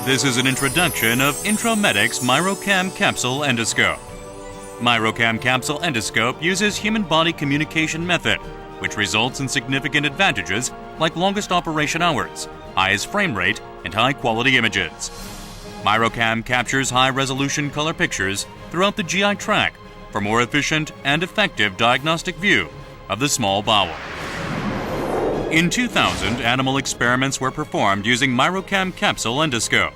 This is an introduction of Intramedic's MiroCam Capsule Endoscope. MiroCam Capsule Endoscope uses human body communication method, which results in significant advantages like longest operation hours, highest frame rate, and high-quality images. MiroCam captures high-resolution color pictures throughout the GI tract for more efficient and effective diagnostic view of the small bowel. In 2000, animal experiments were performed using MiroCam Capsule Endoscope.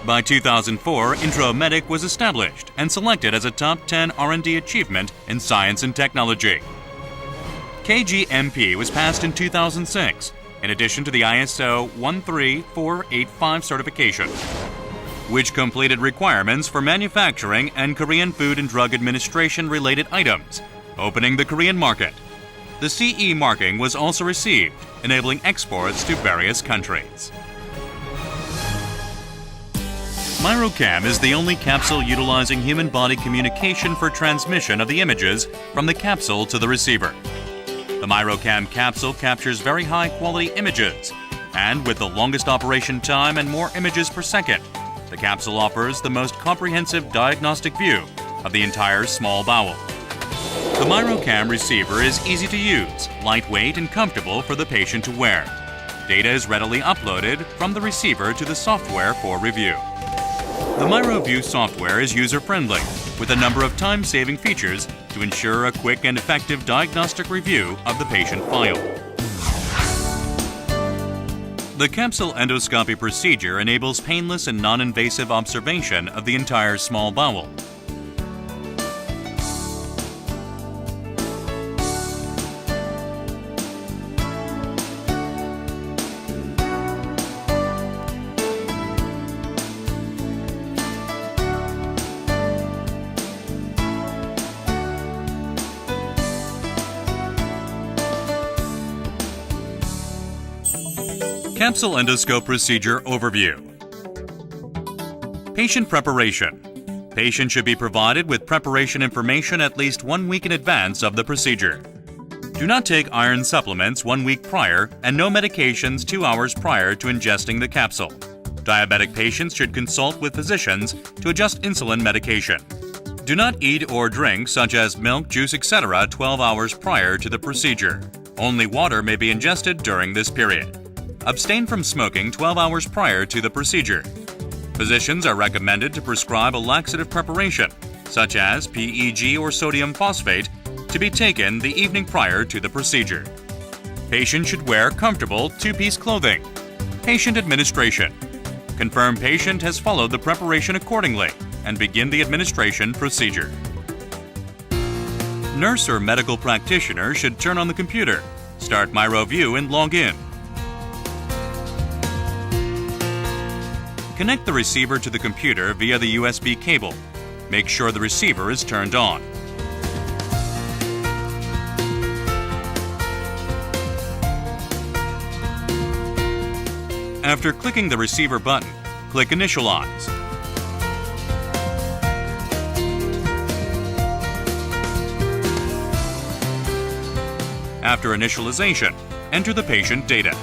By 2004, Intramedic was established and selected as a top 10 R&D achievement in science and technology. KGMP was passed in 2006, in addition to the ISO 13485 certification, which completed requirements for manufacturing and Korean Food and Drug Administration related items, opening the Korean market. The CE marking was also received, enabling exports to various countries. MiroCam is the only capsule utilizing human body communication for transmission of the images from the capsule to the receiver. The MiroCam capsule captures very high-quality images, and with the longest operation time and more images per second, the capsule offers the most comprehensive diagnostic view of the entire small bowel. The MiroCam receiver is easy to use, lightweight, and comfortable for the patient to wear. Data is readily uploaded from the receiver to the software for review. The MiroView software is user-friendly, with a number of time-saving features to ensure a quick and effective diagnostic review of the patient file. The capsule endoscopy procedure enables painless and non-invasive observation of the entire small bowel. Capsule endoscope procedure overview. Patient preparation. Patient should be provided with preparation information at least 1 week in advance of the procedure. Do not take iron supplements 1 week prior and no medications 2 hours prior to ingesting the capsule. Diabetic patients should consult with physicians to adjust insulin medication. Do not eat or drink such as milk, juice, etc. 12 hours prior to the procedure. Only water may be ingested during this period. Abstain from smoking 12 hours prior to the procedure. Physicians are recommended to prescribe a laxative preparation, such as PEG or sodium phosphate, to be taken the evening prior to the procedure. Patient should wear comfortable two-piece clothing. Patient administration. Confirm patient has followed the preparation accordingly and begin the administration procedure. Nurse or medical practitioner should turn on the computer, start MiroView and log in. Connect the receiver to the computer via the USB cable. Make sure the receiver is turned on. After clicking the receiver button, click Initialize. After initialization, enter the patient data.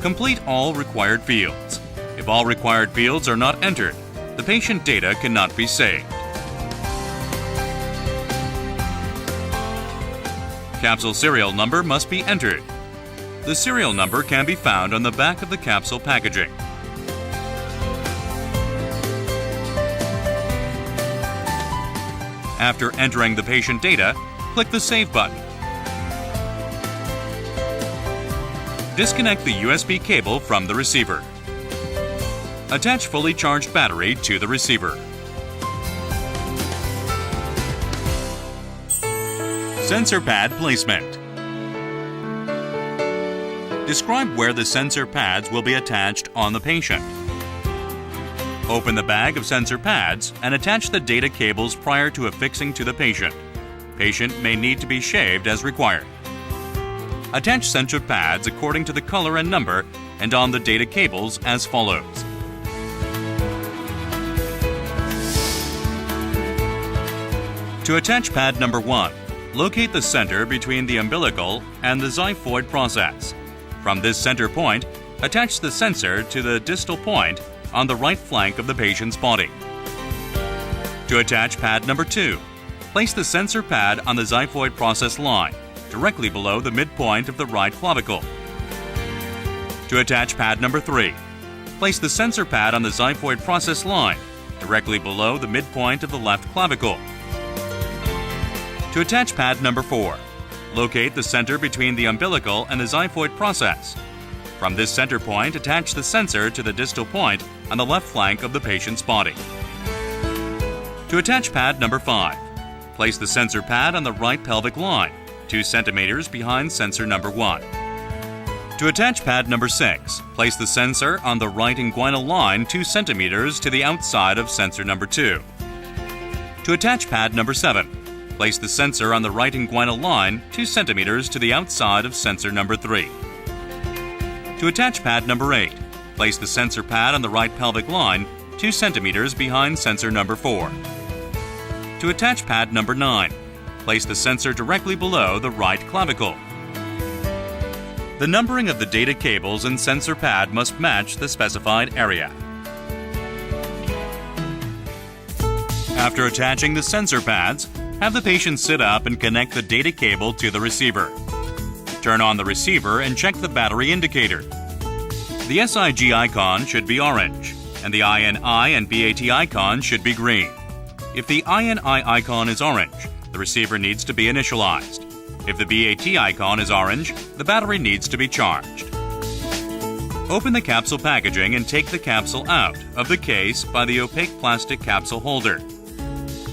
Complete all required fields. If all required fields are not entered, the patient data cannot be saved. Capsule serial number must be entered. The serial number can be found on the back of the capsule packaging. After entering the patient data, click the Save button. Disconnect the USB cable from the receiver. Attach fully charged battery to the receiver. Sensor pad placement. Describe where the sensor pads will be attached on the patient. Open the bag of sensor pads and attach the data cables prior to affixing to the patient. Patient may need to be shaved as required. Attach sensor pads according to the color and number and on the data cables as follows. To attach pad number 1, locate the center between the umbilical and the xiphoid process. From this center point, attach the sensor to the distal point on the right flank of the patient's body. To attach pad number 2, place the sensor pad on the xiphoid process line, directly below the midpoint of the right clavicle. To attach pad number 3, place the sensor pad on the xiphoid process line, directly below the midpoint of the left clavicle. To attach pad number 4, locate the center between the umbilical and the xiphoid process. From this center point, attach the sensor to the distal point on the left flank of the patient's body. To attach pad number 5, place the sensor pad on the right pelvic line, 2 centimeters behind sensor number 1. To attach pad number 6, place the sensor on the right inguinal line 2 centimeters to the outside of sensor number 2. To attach pad number 7, place the sensor on the right inguinal line 2 centimeters to the outside of sensor number 3. To attach pad number 8, place the sensor pad on the right pelvic line 2 centimeters behind sensor number 4. To attach pad number 9, place the sensor directly below the right clavicle. The numbering of the data cables and sensor pad must match the specified area. After attaching the sensor pads, have the patient sit up and connect the data cable to the receiver. Turn on the receiver and check the battery indicator. The SIG icon should be orange, and the INI and BAT icon should be green. If the INI icon is orange, the receiver needs to be initialized. If the BAT icon is orange, the battery needs to be charged. Open the capsule packaging and take the capsule out of the case by the opaque plastic capsule holder.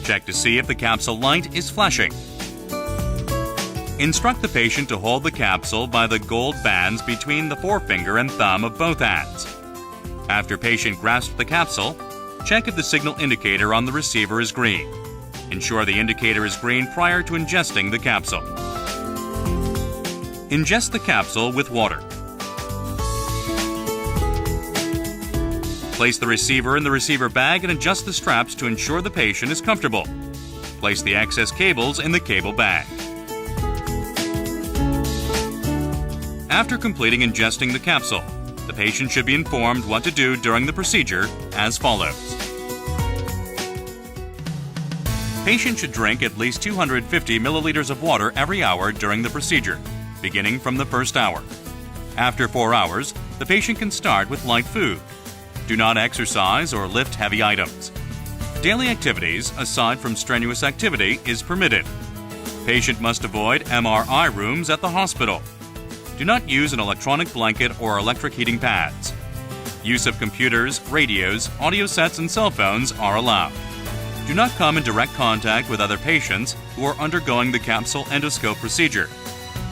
Check to see if the capsule light is flashing. Instruct the patient to hold the capsule by the gold bands between the forefinger and thumb of both hands. After patient grasps the capsule, check if the signal indicator on the receiver is green. Ensure the indicator is green prior to ingesting the capsule. Ingest the capsule with water. Place the receiver in the receiver bag and adjust the straps to ensure the patient is comfortable. Place the excess cables in the cable bag. After completing ingesting the capsule, the patient should be informed what to do during the procedure as follows. Patient should drink at least 250 milliliters of water every hour during the procedure, beginning from the first hour. After 4 hours, the patient can start with light food. Do not exercise or lift heavy items. Daily activities, aside from strenuous activity, is permitted. Patient must avoid MRI rooms at the hospital. Do not use an electronic blanket or electric heating pads. Use of computers, radios, audio sets, and cell phones are allowed. Do not come in direct contact with other patients who are undergoing the capsule endoscope procedure.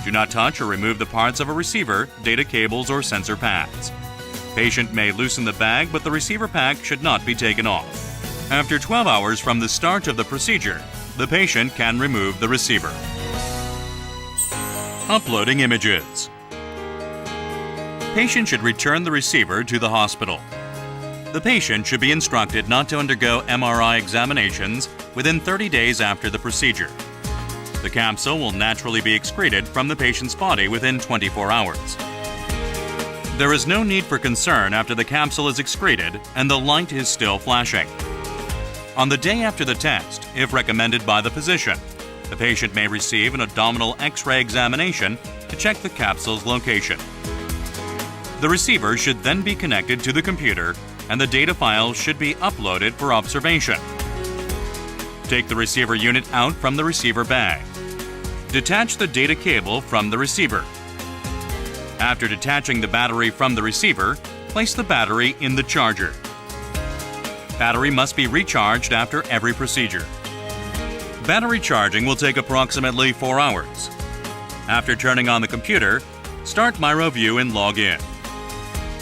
Do not touch or remove the parts of a receiver, data cables, or sensor pads. Patient may loosen the bag, but the receiver pack should not be taken off. After 12 hours from the start of the procedure, the patient can remove the receiver. Uploading images. Patient should return the receiver to the hospital. The patient should be instructed not to undergo MRI examinations within 30 days after the procedure. The capsule will naturally be excreted from the patient's body within 24 hours. There is no need for concern after the capsule is excreted and the light is still flashing. On the day after the test, if recommended by the physician, the patient may receive an abdominal X-ray examination to check the capsule's location. The receiver should then be connected to the computer and the data files should be uploaded for observation. Take the receiver unit out from the receiver bag. Detach the data cable from the receiver. After detaching the battery from the receiver, place the battery in the charger. Battery must be recharged after every procedure. Battery charging will take approximately 4 hours. After turning on the computer, start MiroView and log in.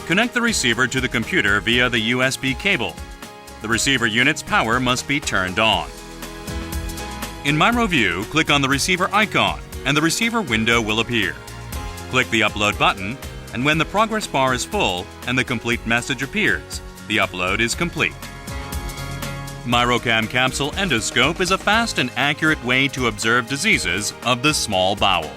Connect the receiver to the computer via the USB cable. The receiver unit's power must be turned on. In MiroView, click on the receiver icon and the receiver window will appear. Click the Upload button, and when the progress bar is full and the complete message appears, the upload is complete. MiroCam Capsule Endoscope is a fast and accurate way to observe diseases of the small bowel.